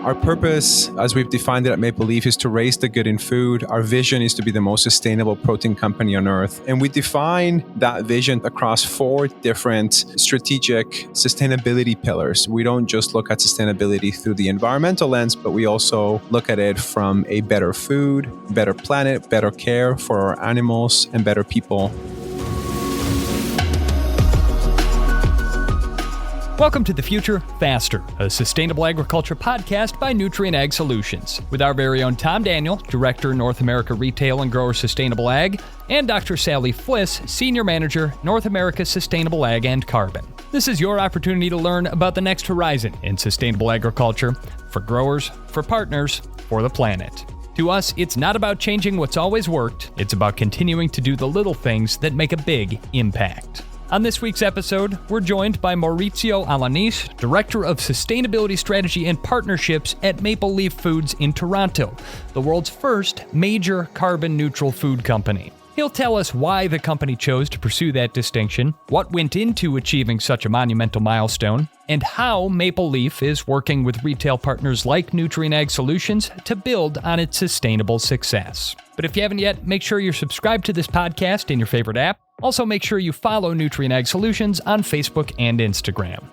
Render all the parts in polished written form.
Our purpose, as we've defined it at Maple Leaf, is to raise the good in food. Our vision is to be the most sustainable protein company on earth. And we define that vision across 4 different strategic sustainability pillars. We don't just look at sustainability through the environmental lens, but we also look at it from a better food, better planet, better care for our animals, and better people. Welcome to The Future Faster, a sustainable agriculture podcast by Nutrien Ag Solutions, with our very own Tom Daniel, Director, North America Retail and Grower Sustainable Ag, and Dr. Sally Fliss, Senior Manager, North America Sustainable Ag and Carbon. This is your opportunity to learn about the next horizon in sustainable agriculture for growers, for partners, for the planet. To us, it's not about changing what's always worked, it's about continuing to do the little things that make a big impact. On this week's episode, we're joined by Mauricio Alanis, Director of Sustainability Strategy and Partnerships at Maple Leaf Foods in Toronto, the world's first major carbon-neutral food company. He'll tell us why the company chose to pursue that distinction, what went into achieving such a monumental milestone, and how Maple Leaf is working with retail partners like Nutrien Ag Solutions to build on its sustainable success. But if you haven't yet, make sure you're subscribed to this podcast in your favorite app. Also, make sure you follow Nutrien Ag Solutions on Facebook and Instagram.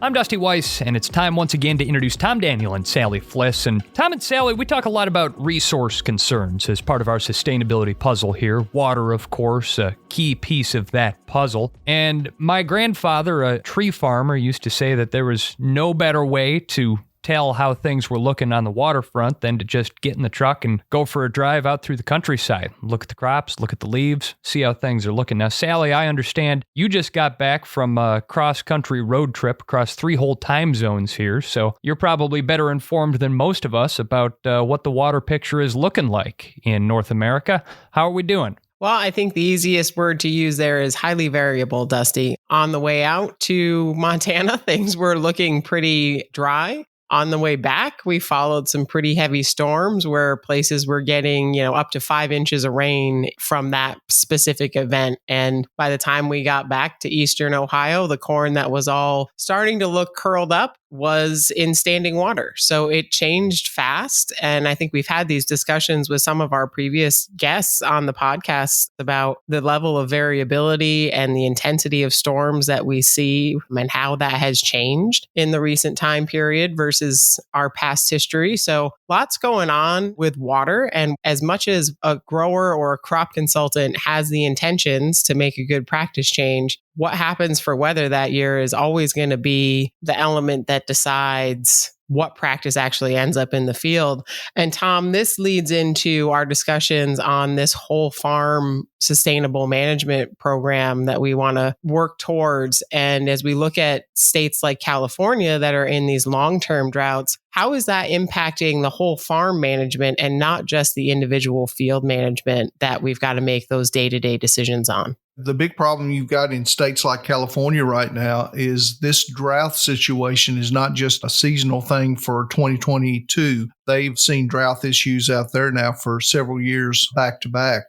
I'm Dusty Weiss, and it's time once again to introduce Tom Daniel and Sally Fliss. And Tom and Sally, we talk a lot about resource concerns as part of our sustainability puzzle here. Water, of course, a key piece of that puzzle. And my grandfather, a tree farmer, used to say that there was no better way to tell how things were looking on the waterfront than to just get in the truck and go for a drive out through the countryside. Look at the crops, look at the leaves, see how things are looking. Now, Sally, I understand you just got back from a cross-country road trip across 3 whole time zones here, so you're probably better informed than most of us about what the water picture is looking like in North America. How are we doing? Well, I think the easiest word to use there is highly variable, Dusty. On the way out to Montana, things were looking pretty dry. On the way back, we followed some pretty heavy storms where places were getting, up to 5 inches of rain from that specific event. And by the time we got back to Eastern Ohio, the corn that was all starting to look curled up was in standing water. So it changed fast. And I think we've had these discussions with some of our previous guests on the podcast about the level of variability and the intensity of storms that we see and how that has changed in the recent time period versus our past history. So lots going on with water. And as much as a grower or a crop consultant has the intentions to make a good practice change, what happens for weather that year is always going to be the element that decides what practice actually ends up in the field. And Tom, this leads into our discussions on this whole farm sustainable management program that we want to work towards. And as we look at states like California that are in these long-term droughts, how is that impacting the whole farm management and not just the individual field management that we've got to make those day-to-day decisions on? The big problem you've got in states like California right now is this drought situation is not just a seasonal thing for 2022. They've seen drought issues out there now for several years back to back.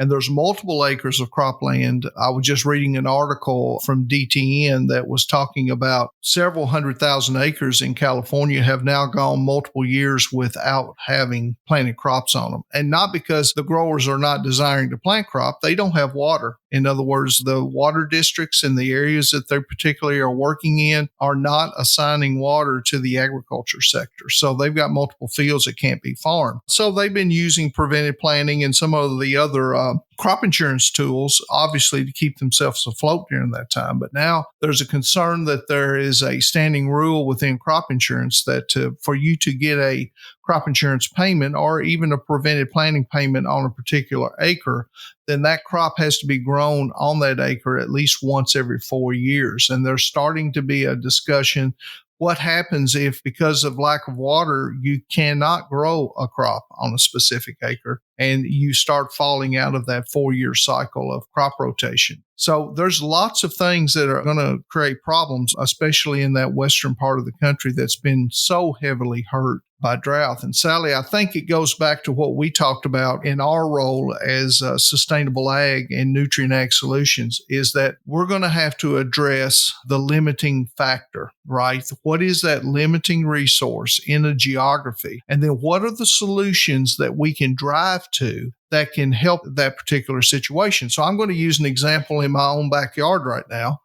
And there's multiple acres of cropland. I was just reading an article from DTN that was talking about several 100,000 acres in California have now gone multiple years without having planted crops on them. And not because the growers are not desiring to plant crop, they don't have water. In other words, the water districts in the areas that they particularly are working in are not assigning water to the agriculture sector. So they've got multiple fields that can't be farmed. So they've been using preventive planting and some of the other crop insurance tools, obviously, to keep themselves afloat during that time. But now there's a concern that there is a standing rule within crop insurance that for you to get a crop insurance payment or even a preventive planting payment on a particular acre, then that crop has to be grown on that acre at least once every 4 years. And there's starting to be a discussion. What happens if, because of lack of water, you cannot grow a crop on a specific acre? and you start falling out of that 4-year cycle of crop rotation. So there's lots of things that are going to create problems, especially in that western part of the country that's been so heavily hurt by drought. And Sally, I think it goes back to what we talked about in our role as Sustainable Ag and Nutrien Ag Solutions, is that we're going to have to address the limiting factor, right? What is that limiting resource in a geography? And then what are the solutions that we can drive to that can help that particular situation? So I'm going to use an example in my own backyard right now,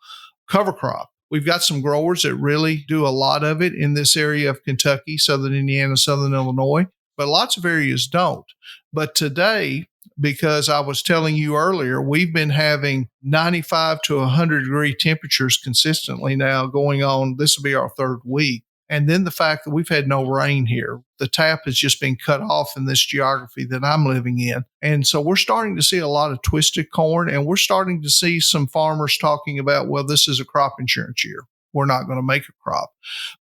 cover crop. We've got some growers that really do a lot of it in this area of Kentucky, southern Indiana, southern Illinois, but lots of areas don't. But today, because I was telling you earlier, we've been having 95 to 100 degree temperatures consistently now going on. This will be our third week. And then the fact that we've had no rain here. The tap has just been cut off in this geography that I'm living in. And so we're starting to see a lot of twisted corn, and we're starting to see some farmers talking about, well, this is a crop insurance year. We're not going to make a crop.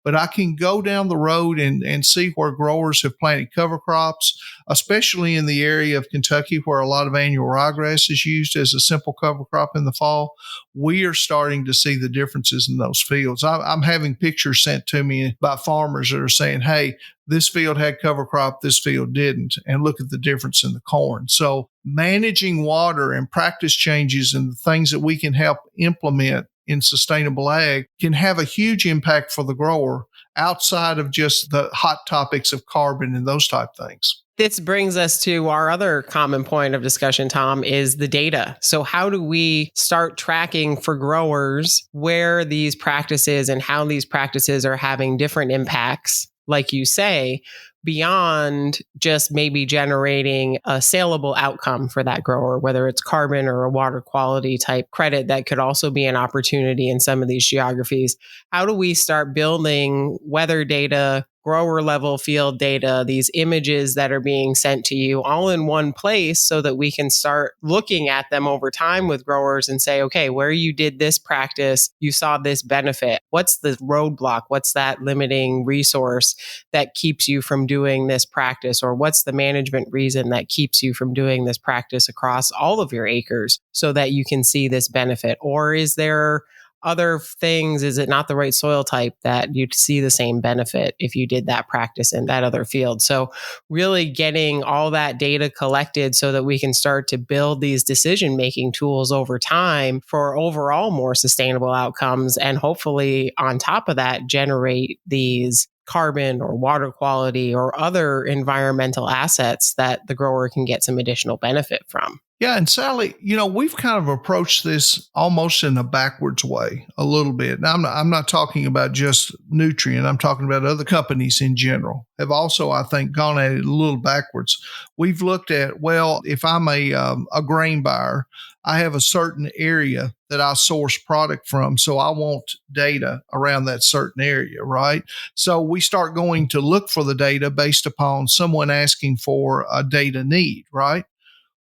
But I can go down the road and see where growers have planted cover crops, especially in the area of Kentucky where a lot of annual ryegrass is used as a simple cover crop in the fall. We are starting to see the differences in those fields. I'm having pictures sent to me by farmers that are saying, hey, this field had cover crop, this field didn't, and look at the difference in the corn. So managing water and practice changes and the things that we can help implement in sustainable ag can have a huge impact for the grower outside of just the hot topics of carbon and those type things. This brings us to our other common point of discussion, Tom, is the data. So how do we start tracking for growers where these practices and how these practices are having different impacts, like you say, beyond just maybe generating a saleable outcome for that grower, whether it's carbon or a water quality type credit that could also be an opportunity in some of these geographies? How do we start building weather data, grower level field data, these images that are being sent to you all in one place so that we can start looking at them over time with growers and say, okay, where you did this practice, you saw this benefit. What's the roadblock? What's that limiting resource that keeps you from doing this practice? Or what's the management reason that keeps you from doing this practice across all of your acres so that you can see this benefit? Or is there other things? Is it not the right soil type that you'd see the same benefit if you did that practice in that other field? So really getting all that data collected so that we can start to build these decision-making tools over time for overall more sustainable outcomes, and hopefully on top of that, generate these carbon or water quality or other environmental assets that the grower can get some additional benefit from. Yeah, and Sally, we've kind of approached this almost in a backwards way a little bit. Now, I'm not talking about just Nutrien. I'm talking about other companies in general have also, I think, gone at it a little backwards. We've looked at, well, if I'm a grain buyer, I have a certain area that I source product from, so I want data around that certain area, right? So we start going to look for the data based upon someone asking for a data need, right?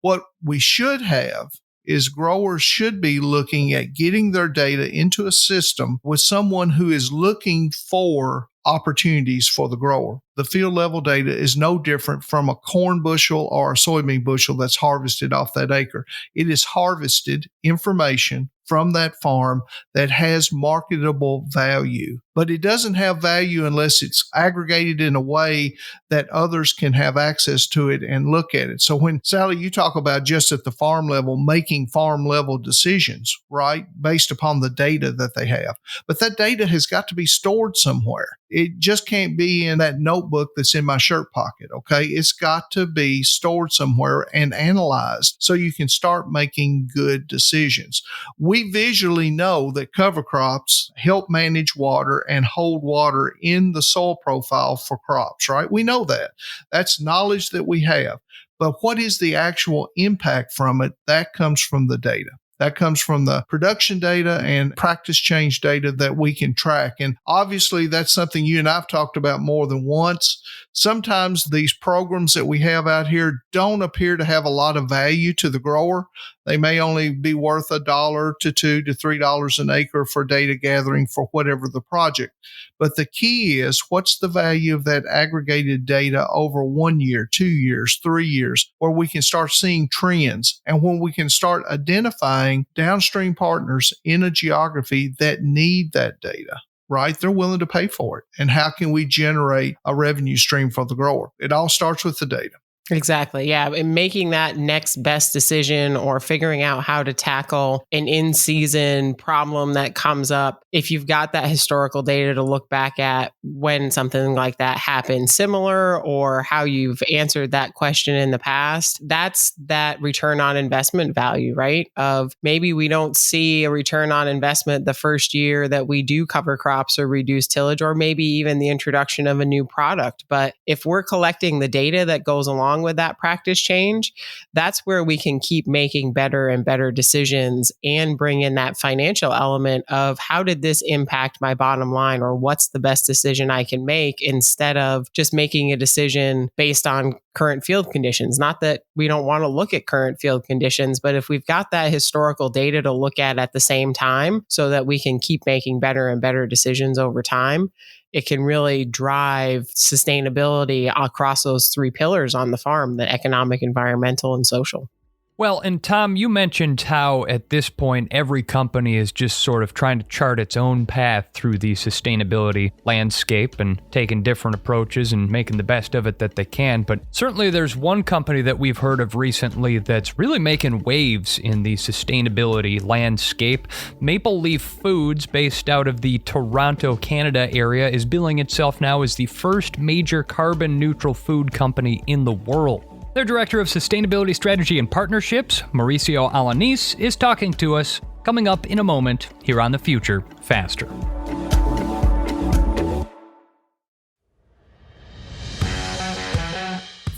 What we should have is growers should be looking at getting their data into a system with someone who is looking for opportunities for the grower. The field level data is no different from a corn bushel or a soybean bushel that's harvested off that acre. It is harvested information from that farm that has marketable value, but it doesn't have value unless it's aggregated in a way that others can have access to it and look at it. So when, Sally, you talk about just at the farm level, making farm level decisions, right, based upon the data that they have, but that data has got to be stored somewhere. It just can't be in that notebook that's in my shirt pocket, okay? It's got to be stored somewhere and analyzed so you can start making good decisions. We visually know that cover crops help manage water and hold water in the soil profile for crops, right? We know that. That's knowledge that we have. But what is the actual impact from it? That comes from the data. That comes from the production data and practice change data that we can track. And obviously, that's something you and I've talked about more than once. Sometimes these programs that we have out here don't appear to have a lot of value to the grower They may only be worth $1 to $2 to $3 an acre for data gathering for whatever the project. But the key is, what's the value of that aggregated data over 1 year, 2 years, 3 years, where we can start seeing trends, and when we can start identifying downstream partners in a geography that need that data. Right? They're willing to pay for it. And how can we generate a revenue stream for the grower? It all starts with the data. Exactly. Yeah. And making that next best decision or figuring out how to tackle an in-season problem that comes up. If you've got that historical data to look back at when something like that happened similar, or how you've answered that question in the past, that's that return on investment value, right? Of maybe we don't see a return on investment the first year that we do cover crops or reduce tillage, or maybe even the introduction of a new product. But if we're collecting the data that goes along with that practice change, that's where we can keep making better and better decisions and bring in that financial element of, how did this impact my bottom line, or what's the best decision I can make, instead of just making a decision based on current field conditions. Not that we don't want to look at current field conditions, but if we've got that historical data to look at the same time, so that we can keep making better and better decisions over time, it can really drive sustainability across those three pillars on the farm: the economic, environmental, and social. Well, and Tom, you mentioned how at this point, every company is just sort of trying to chart its own path through the sustainability landscape and taking different approaches and making the best of it that they can. But certainly there's one company that we've heard of recently that's really making waves in the sustainability landscape. Maple Leaf Foods, based out of the Toronto, Canada area, is billing itself now as the first major carbon neutral food company in the world. Their Director of Sustainability Strategy and Partnerships, Mauricio Alanis, is talking to us, coming up in a moment here on The Future Faster.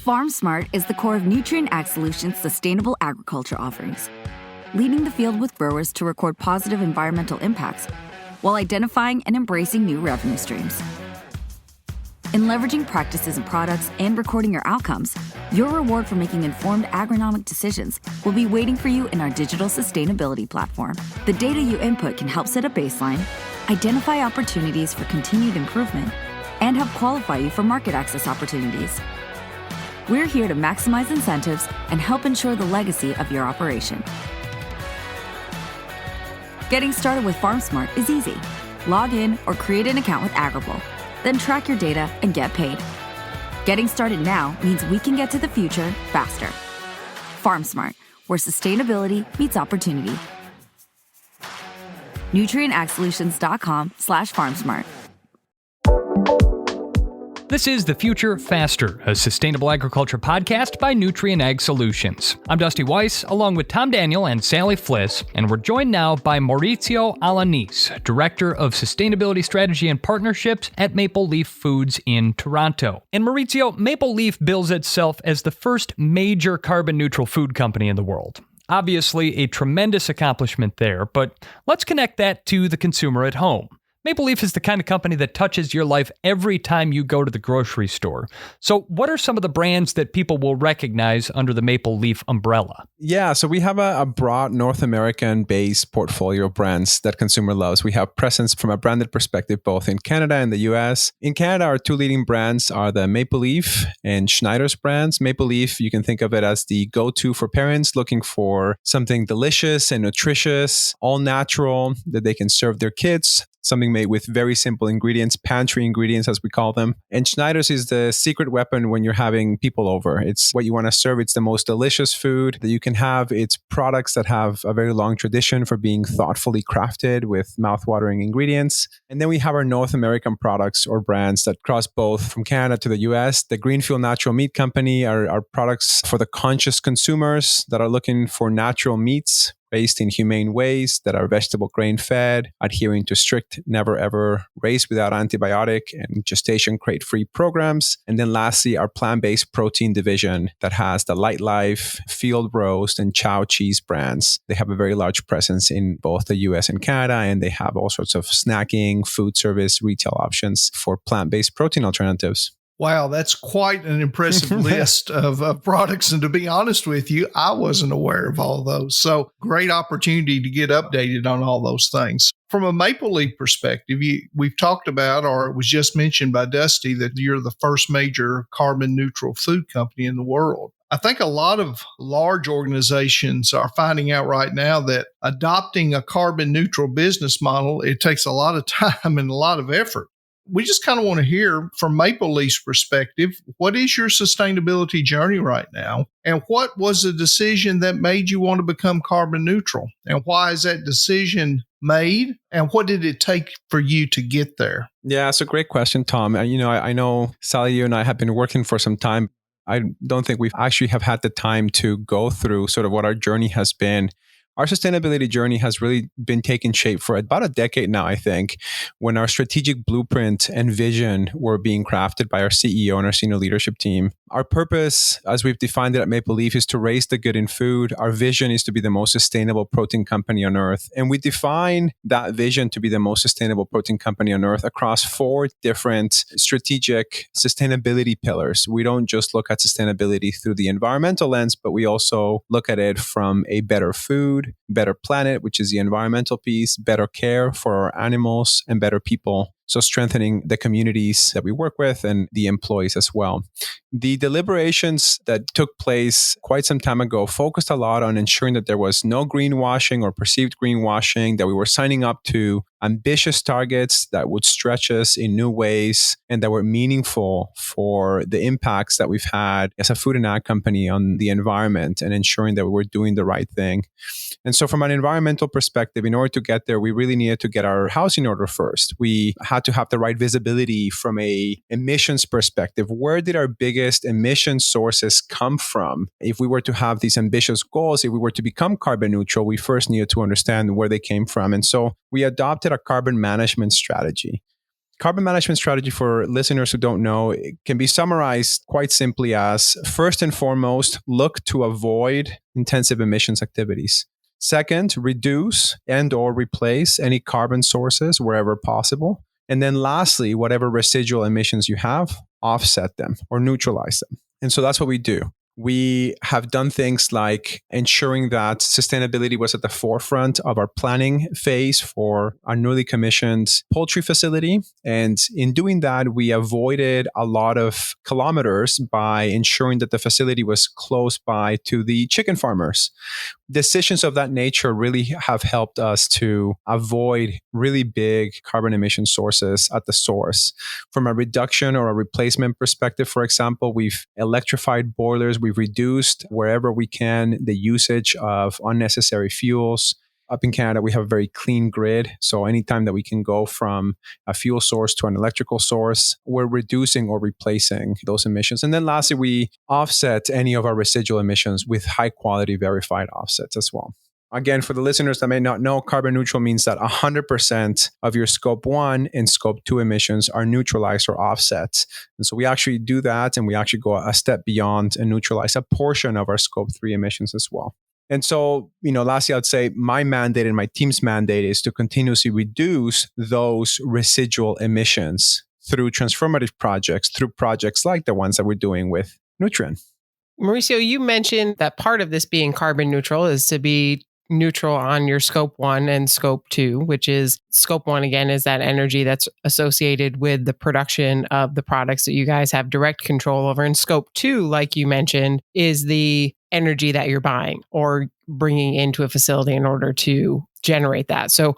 FarmSmart is the core of Nutrien Ag Solutions' sustainable agriculture offerings, leading the field with growers to record positive environmental impacts while identifying and embracing new revenue streams. In leveraging practices and products and recording your outcomes, your reward for making informed agronomic decisions will be waiting for you in our digital sustainability platform. The data you input can help set a baseline, identify opportunities for continued improvement, and help qualify you for market access opportunities. We're here to maximize incentives and help ensure the legacy of your operation. Getting started with FarmSmart is easy. Log in or create an account with Agrible. Then track your data and get paid. Getting started now means we can get to the future faster. FarmSmart, where sustainability meets opportunity. NutrienAgSolutions.com/FarmSmart. This is The Future Faster, a sustainable agriculture podcast by Nutrien Ag Solutions. I'm Dusty Weiss, along with Tom Daniel and Sally Fliss, and we're joined now by Mauricio Alanis, Director of Sustainability Strategy and Partnerships at Maple Leaf Foods in Toronto. And Mauricio, Maple Leaf bills itself as the first major carbon-neutral food company in the world. Obviously, a tremendous accomplishment there, but let's connect that to the consumer at home. Maple Leaf is the kind of company that touches your life every time you go to the grocery store. So what are some of the brands that people will recognize under the Maple Leaf umbrella? Yeah, so we have a broad North American-based portfolio of brands that consumer loves. We have presence from a branded perspective, both in Canada and the US. In Canada, our two leading brands are the Maple Leaf and Schneider's brands. Maple Leaf, you can think of it as the go-to for parents looking for something delicious and nutritious, all natural that they can serve their kids. Something made with very simple ingredients, pantry ingredients as we call them. And Schneider's is the secret weapon when you're having people over. It's what you want to serve. It's the most delicious food that you can have. It's products that have a very long tradition for being thoughtfully crafted with mouthwatering ingredients. And then we have our North American products or brands that cross both from Canada to the US. The Greenfield Natural Meat Company are products for the conscious consumers that are looking for natural meats raised in humane ways, that are vegetable grain fed, adhering to strict never ever raised without antibiotic and gestation crate free programs. And then lastly, our plant-based protein division that has the Light Life, Field Roast, and Chow Cheese brands. They have a very large presence in both the US and Canada, and they have all sorts of snacking, food service, retail options for plant-based protein alternatives. Wow, that's quite an impressive list of products. And to be honest with you, I wasn't aware of all those. So great opportunity to get updated on all those things. From a Maple Leaf perspective, we've talked about, or it was just mentioned by Dusty, that you're the first major carbon neutral food company in the world. I think a lot of large organizations are finding out right now that adopting a carbon neutral business model, it takes a lot of time and a lot of effort. We just kind of want to hear from Maple Leaf's perspective, what is your sustainability journey right now? And what was the decision that made you want to become carbon neutral? And why is that decision made? And what did it take for you to get there? Yeah, it's a great question, Tom. I know, Sally, you and I have been working for some time. I don't think we've actually have had the time to go through sort of what our journey has been. Our sustainability journey has really been taking shape for about a decade now, I think, when our strategic blueprint and vision were being crafted by our CEO and our senior leadership team. Our purpose, as we've defined it at Maple Leaf, is to raise the good in food. Our vision is to be the most sustainable protein company on earth. And we define that vision to be the most sustainable protein company on earth across 4 different strategic sustainability pillars. We don't just look at sustainability through the environmental lens, but we also look at it from a better food, better planet, which is the environmental piece, better care for our animals, and better people. So strengthening the communities that we work with and the employees as well. The deliberations that took place quite some time ago focused a lot on ensuring that there was no greenwashing or perceived greenwashing, that we were signing up to ambitious targets that would stretch us in new ways and that were meaningful for the impacts that we've had as a food and ag company on the environment, and ensuring that we were doing the right thing. And so from an environmental perspective, in order to get there, we really needed to get our house in order first. We had to have the right visibility from a emissions perspective. Where did our biggest emission sources come from? If we were to have these ambitious goals, if we were to become carbon neutral, we first needed to understand where they came from. And so we adopted a carbon management strategy. Carbon management strategy, for listeners who don't know, it can be summarized quite simply as, first and foremost, look to avoid intensive emissions activities. Second, reduce and or replace any carbon sources wherever possible. And then lastly, whatever residual emissions you have, offset them or neutralize them. And so that's what we do. We have done things like ensuring that sustainability was at the forefront of our planning phase for our newly commissioned poultry facility. And in doing that, we avoided a lot of kilometers by ensuring that the facility was close by to the chicken farmers. Decisions of that nature really have helped us to avoid really big carbon emission sources at the source. From a reduction or a replacement perspective, for example, we've electrified boilers. We've reduced wherever we can the usage of unnecessary fuels. Up in Canada, we have a very clean grid. So anytime that we can go from a fuel source to an electrical source, we're reducing or replacing those emissions. And then lastly, we offset any of our residual emissions with high quality verified offsets as well. Again, for the listeners that may not know, carbon neutral means that 100% of your scope 1 and scope 2 emissions are neutralized or offset. And so we actually do that, and we actually go a step beyond and neutralize a portion of our scope 3 emissions as well. And so, lastly, I'd say my mandate and my team's mandate is to continuously reduce those residual emissions through transformative projects, through projects like the ones that we're doing with Nutrien. Mauricio, you mentioned that part of this being carbon neutral is to be neutral on your scope 1 and scope 2, which is scope 1, again, is that energy that's associated with the production of the products that you guys have direct control over. And scope 2, like you mentioned, is the energy that you're buying or bringing into a facility in order to generate that. So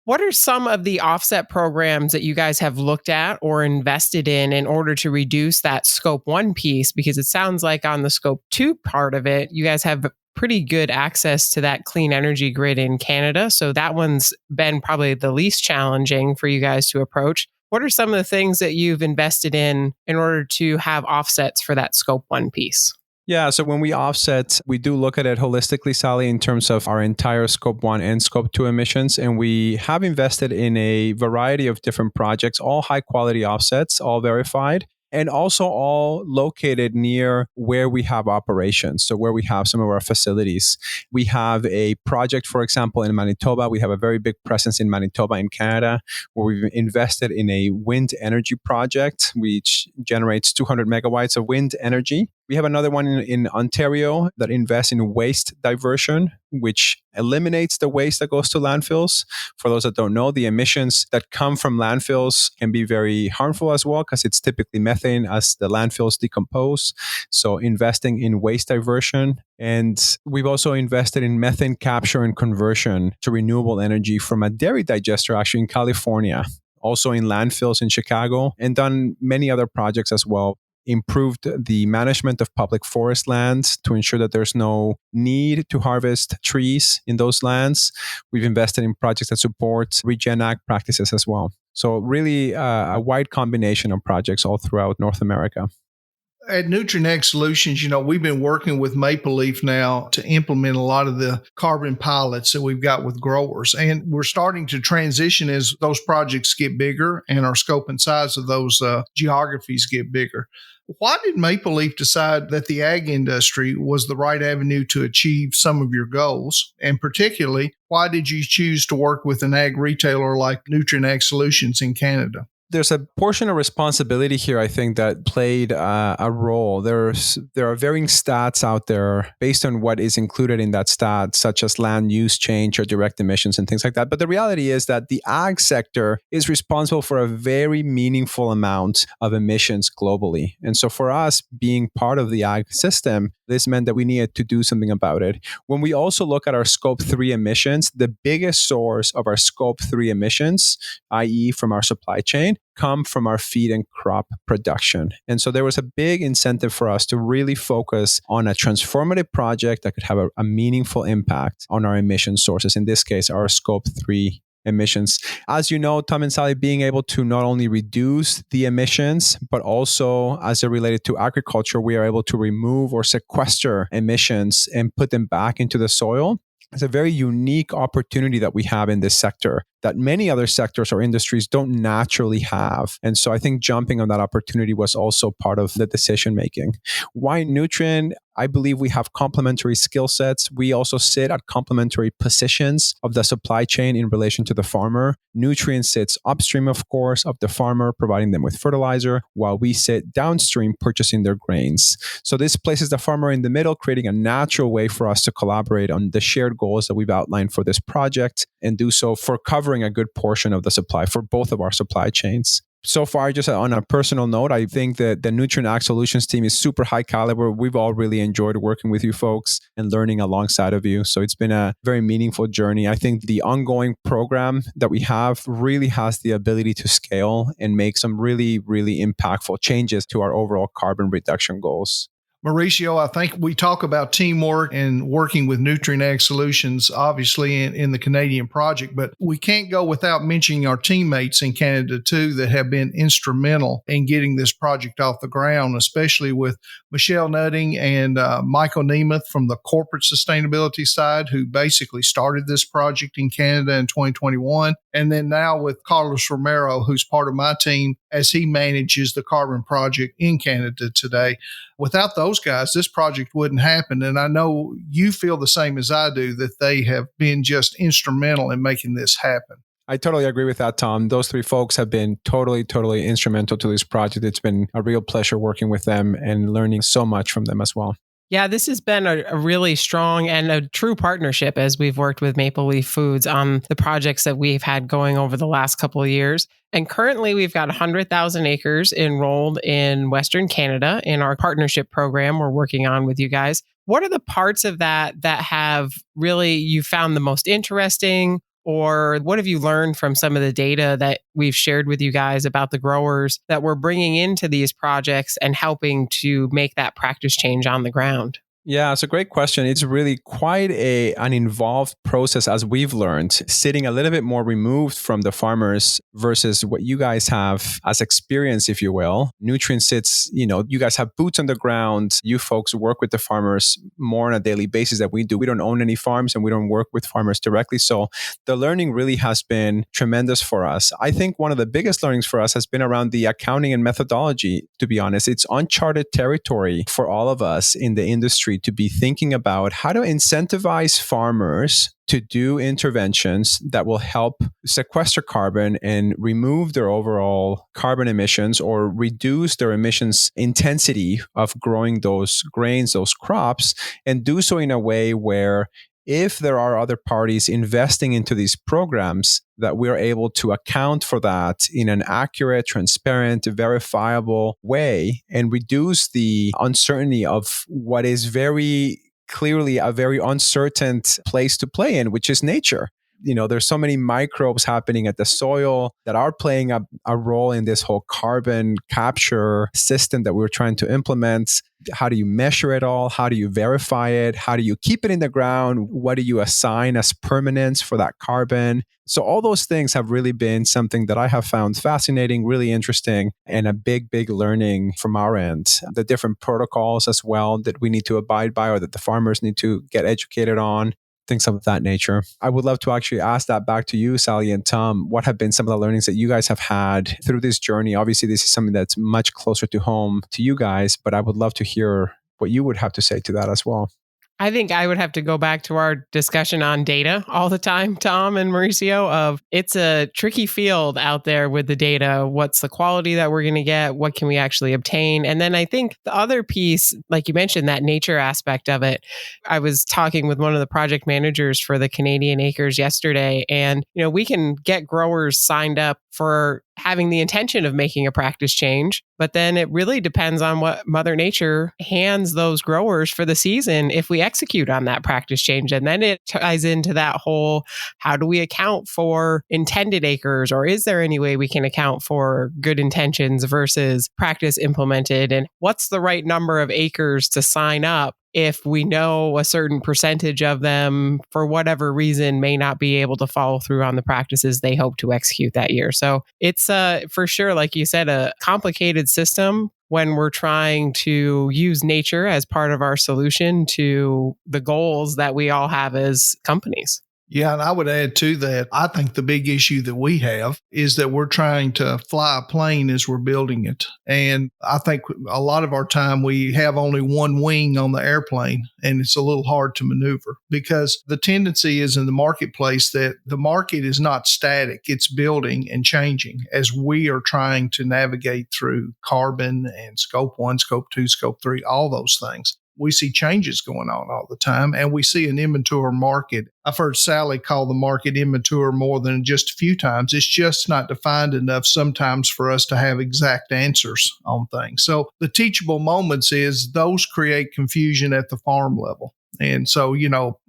what are some of the offset programs that you guys have looked at or invested in order to reduce that scope 1 piece? Because it sounds like on the scope 2 part of it, you guys have pretty good access to that clean energy grid in Canada. So that one's been probably the least challenging for you guys to approach. What are some of the things that you've invested in order to have offsets for that scope 1 piece? Yeah, so when we offset, we do look at it holistically, Sally, in terms of our entire scope 1 and scope 2 emissions. And we have invested in a variety of different projects, all high quality offsets, all verified. and also all located near where we have operations, so where we have some of our facilities. We have a project, for example, in Manitoba. We have a very big presence in Manitoba in Canada, where we've invested in a wind energy project, which generates 200 megawatts of wind energy. We have another one in Ontario that invests in waste diversion, which eliminates the waste that goes to landfills. For those that don't know, the emissions that come from landfills can be very harmful as well, because it's typically methane as the landfills decompose. So investing in waste diversion. And we've also invested in methane capture and conversion to renewable energy from a dairy digester actually in California, also in landfills in Chicago, and done many other projects as well. Improved the management of public forest lands to ensure that there's no need to harvest trees in those lands. We've invested in projects that support regen ag practices as well. So really a wide combination of projects all throughout North America. At Nutrien Ag Solutions, we've been working with Maple Leaf now to implement a lot of the carbon pilots that we've got with growers. And we're starting to transition as those projects get bigger and our scope and size of those geographies get bigger. Why did Maple Leaf decide that the ag industry was the right avenue to achieve some of your goals? And particularly, why did you choose to work with an ag retailer like Nutrien Ag Solutions in Canada? There's a portion of responsibility here, I think, that played a role. There are varying stats out there based on what is included in that stat, such as land use change or direct emissions and things like that. But the reality is that the ag sector is responsible for a very meaningful amount of emissions globally. And so for us, being part of the ag system, this meant that we needed to do something about it. When we also look at our Scope 3 emissions, the biggest source of our Scope 3 emissions, i.e. from our supply chain, come from our feed and crop production. And so there was a big incentive for us to really focus on a transformative project that could have a meaningful impact on our emission sources, in this case, our Scope 3 emissions. As you know, Tom and Sally, being able to not only reduce the emissions, but also as they're related to agriculture, we are able to remove or sequester emissions and put them back into the soil. It's a very unique opportunity that we have in this sector that many other sectors or industries don't naturally have. And so I think jumping on that opportunity was also part of the decision making. Why Nutrien? I believe we have complementary skill sets. We also sit at complementary positions of the supply chain in relation to the farmer. Nutrien sits upstream, of course, of the farmer, providing them with fertilizer, while we sit downstream purchasing their grains. So this places the farmer in the middle, creating a natural way for us to collaborate on the shared goals that we've outlined for this project, and do so for covering a good portion of the supply for both of our supply chains. So far, just on a personal note, I think that the Nutrien Ag Solutions team is super high caliber. We've all really enjoyed working with you folks and learning alongside of you. So it's been a very meaningful journey. I think the ongoing program that we have really has the ability to scale and make some really, really impactful changes to our overall carbon reduction goals. Mauricio, I think we talk about teamwork and working with Nutrien Ag Solutions, obviously in the Canadian project, but we can't go without mentioning our teammates in Canada too that have been instrumental in getting this project off the ground, especially with Michelle Nutting and Michael Nemeth from the corporate sustainability side, who basically started this project in Canada in 2021. And then now with Carlos Romero, who's part of my team as he manages the carbon project in Canada today. Without those guys, this project wouldn't happen. And I know you feel the same as I do, that they have been just instrumental in making this happen. I totally agree with that, Tom. Those three folks have been totally instrumental to this project. It's been a real pleasure working with them and learning so much from them as well. Yeah, this has been a really strong and a true partnership as we've worked with Maple Leaf Foods on the projects that we've had going over the last couple of years. And currently we've got 100,000 acres enrolled in Western Canada in our partnership program we're working on with you guys. What are the parts of that have really you found the most interesting? Or what have you learned from some of the data that we've shared with you guys about the growers that we're bringing into these projects and helping to make that practice change on the ground? Yeah, it's a great question. It's really quite an involved process, as we've learned, sitting a little bit more removed from the farmers versus what you guys have as experience, if you will. Nutrien sits, you guys have boots on the ground. You folks work with the farmers more on a daily basis than we do. We don't own any farms and we don't work with farmers directly. So the learning really has been tremendous for us. I think one of the biggest learnings for us has been around the accounting and methodology, to be honest. It's uncharted territory for all of us in the industry to be thinking about how to incentivize farmers to do interventions that will help sequester carbon and remove their overall carbon emissions or reduce their emissions intensity of growing those grains, those crops, and do so in a way where if there are other parties investing into these programs, that we're able to account for that in an accurate, transparent, verifiable way and reduce the uncertainty of what is very clearly a very uncertain place to play in, which is nature. There's so many microbes happening at the soil that are playing a role in this whole carbon capture system that we're trying to implement. How do you measure it all? How do you verify it? How do you keep it in the ground? What do you assign as permanence for that carbon? So all those things have really been something that I have found fascinating, really interesting, and a big, big learning from our end. The different protocols as well that we need to abide by or that the farmers need to get educated on. Things of that nature. I would love to actually ask that back to you, Sally and Tom. What have been some of the learnings that you guys have had through this journey? Obviously, this is something that's much closer to home to you guys, but I would love to hear what you would have to say to that as well. I think I would have to go back to our discussion on data all the time, Tom and Mauricio, of it's a tricky field out there with the data. What's the quality that we're going to get? What can we actually obtain? And then I think the other piece, like you mentioned, that nature aspect of it. I was talking with one of the project managers for the Canadian Acres yesterday, and we can get growers signed up for having the intention of making a practice change, but then it really depends on what Mother Nature hands those growers for the season if we execute on that practice change. And then it ties into that whole, how do we account for intended acres, or is there any way we can account for good intentions versus practice implemented? And what's the right number of acres to sign up if we know a certain percentage of them, for whatever reason, may not be able to follow through on the practices they hope to execute that year. So it's for sure, like you said, a complicated system when we're trying to use nature as part of our solution to the goals that we all have as companies. Yeah, and I would add to that, I think the big issue that we have is that we're trying to fly a plane as we're building it. And I think a lot of our time we have only one wing on the airplane, and it's a little hard to maneuver because the tendency is in the marketplace that the market is not static. It's building and changing as we are trying to navigate through carbon and scope 1, scope 2, scope 3, all those things. We see changes going on all the time, and we see an immature market. I've heard Sally call the market immature more than just a few times. It's just not defined enough sometimes for us to have exact answers on things. So the teachable moments is those create confusion at the farm level. And so,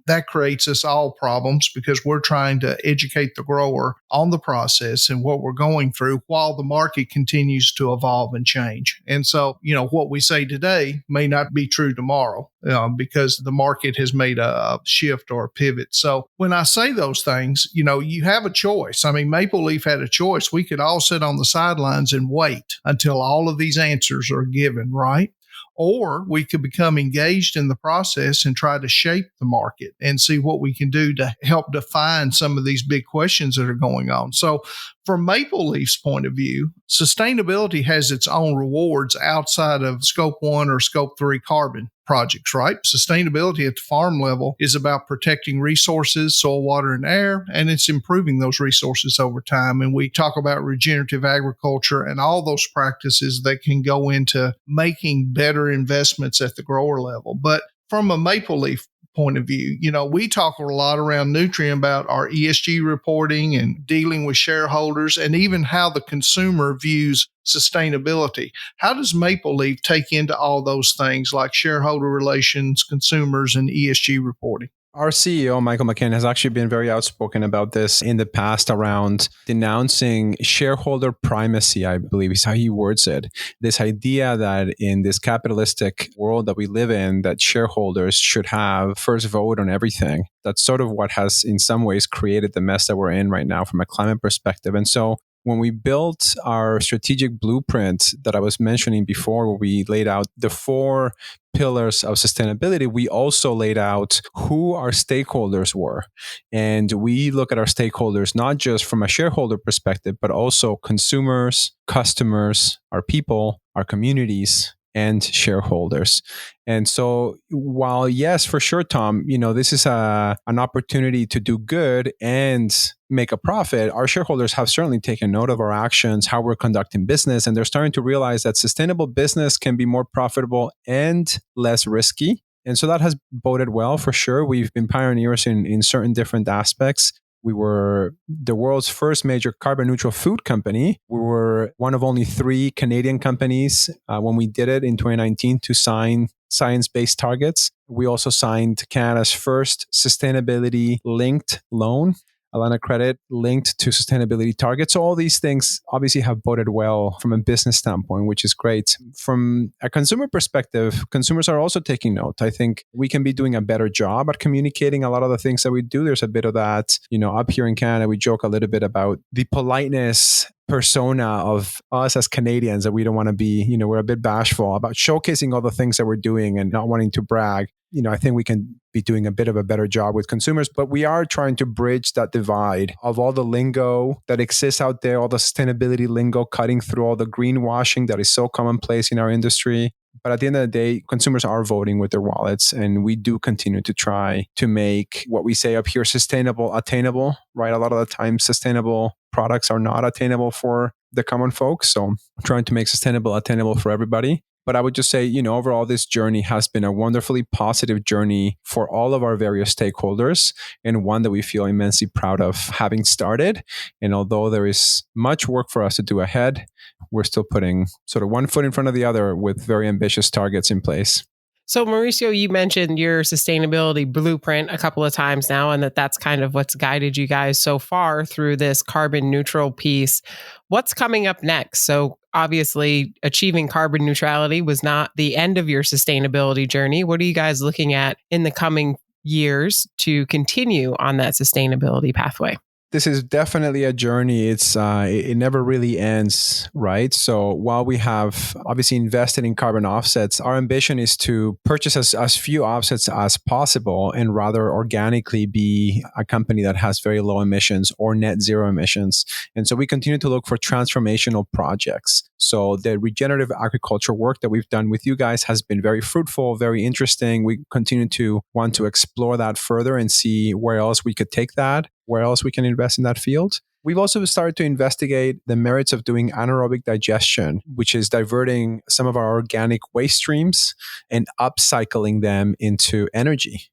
that creates us all problems because we're trying to educate the grower on the process and what we're going through while the market continues to evolve and change. And so, what we say today may not be true tomorrow because the market has made a shift or a pivot. So when I say those things, you have a choice. I mean, Maple Leaf had a choice. We could all sit on the sidelines and wait until all of these answers are given, right? Or we could become engaged in the process and try to shape the market and see what we can do to help define some of these big questions that are going on. So from Maple Leaf's point of view, sustainability has its own rewards outside of scope 1 or scope 3 carbon projects, right? Sustainability at the farm level is about protecting resources, soil, water, and air, and it's improving those resources over time. And we talk about regenerative agriculture and all those practices that can go into making better investments at the grower level. But from a Maple Leaf point of view, we talk a lot around Nutrien about our ESG reporting and dealing with shareholders and even how the consumer views sustainability. How does Maple Leaf take into all those things like shareholder relations, consumers, and ESG reporting? Our CEO, Michael McCann, has actually been very outspoken about this in the past around denouncing shareholder primacy, I believe is how he words it. This idea that in this capitalistic world that we live in, that shareholders should have first vote on everything. That's sort of what has in some ways created the mess that we're in right now from a climate perspective. And so when we built our strategic blueprint that I was mentioning before, where we laid out the 4 pillars of sustainability, we also laid out who our stakeholders were. And we look at our stakeholders not just from a shareholder perspective, but also consumers, customers, our people, our communities, and shareholders. And so while, yes, for sure, Tom, this is an opportunity to do good and make a profit, our shareholders have certainly taken note of our actions, how we're conducting business, and they're starting to realize that sustainable business can be more profitable and less risky. And so that has boded well for sure. We've been pioneers in certain different aspects. We were the world's first major carbon neutral food company. We were one of only 3 Canadian companies when we did it in 2019 to sign science-based targets. We also signed Canada's first sustainability linked loan, a line of credit linked to sustainability targets. So all these things obviously have boded well from a business standpoint, which is great. From a consumer perspective, consumers are also taking note. I think we can be doing a better job at communicating a lot of the things that we do. There's a bit of that, up here in Canada, we joke a little bit about the politeness persona of us as Canadians, that we don't want to be, we're a bit bashful about showcasing all the things that we're doing and not wanting to brag. I think we can be doing a bit of a better job with consumers, but we are trying to bridge that divide of all the lingo that exists out there, all the sustainability lingo cutting through all the greenwashing that is so commonplace in our industry. But at the end of the day, consumers are voting with their wallets, and we do continue to try to make what we say up here sustainable attainable, right? A lot of the time, sustainable products are not attainable for the common folks. So I'm trying to make sustainable attainable for everybody. But I would just say, overall, this journey has been a wonderfully positive journey for all of our various stakeholders, and one that we feel immensely proud of having started. And although there is much work for us to do ahead, we're still putting sort of one foot in front of the other with very ambitious targets in place. So, Mauricio, you mentioned your sustainability blueprint a couple of times now, and that's kind of what's guided you guys so far through this carbon neutral piece. What's coming up next? So, obviously, achieving carbon neutrality was not the end of your sustainability journey. What are you guys looking at in the coming years to continue on that sustainability pathway? This is definitely a journey. It never really ends, right? So while we have obviously invested in carbon offsets, our ambition is to purchase as few offsets as possible and rather organically be a company that has very low emissions or net zero emissions. And so we continue to look for transformational projects. So the regenerative agriculture work that we've done with you guys has been very fruitful, very interesting. We continue to want to explore that further and see where else we could take that, where else we can invest in that field. We've also started to investigate the merits of doing anaerobic digestion, which is diverting some of our organic waste streams and upcycling them into energy.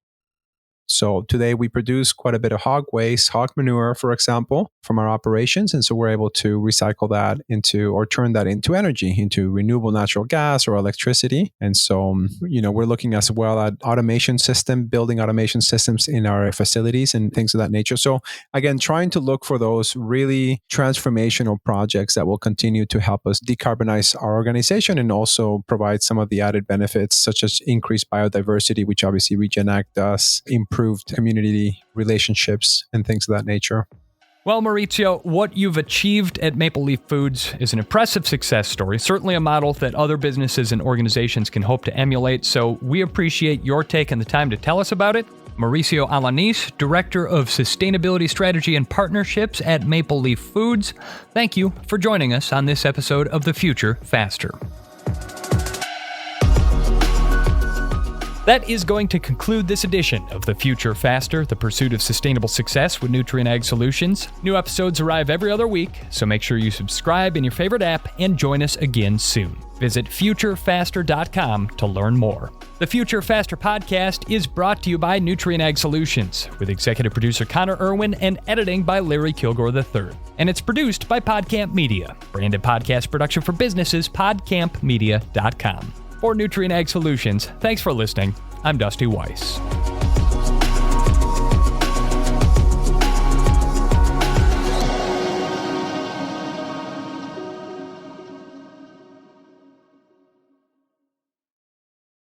So today we produce quite a bit of hog waste, hog manure, for example, from our operations. And so we're able to recycle that or turn that into energy, into renewable natural gas or electricity. And so, we're looking as well at building automation systems in our facilities and things of that nature. So again, trying to look for those really transformational projects that will continue to help us decarbonize our organization and also provide some of the added benefits, such as increased biodiversity, which obviously Regen Ag does, improved community relationships and things of that nature. Well, Mauricio, what you've achieved at Maple Leaf Foods is an impressive success story, certainly a model that other businesses and organizations can hope to emulate. So we appreciate your taking the time to tell us about it. Mauricio Alanis, Director of Sustainability Strategy and Partnerships at Maple Leaf Foods, thank you for joining us on this episode of The Future Faster. That is going to conclude this edition of The Future Faster, the pursuit of sustainable success with Nutrien Ag Solutions. New episodes arrive every other week, so make sure you subscribe in your favorite app and join us again soon. Visit futurefaster.com to learn more. The Future Faster podcast is brought to you by Nutrien Ag Solutions, with executive producer Connor Irwin and editing by Larry Kilgore III. And it's produced by PodCamp Media, branded podcast production for businesses, podcampmedia.com. For Nutrien Ag Solutions, thanks for listening. I'm Dusty Weiss.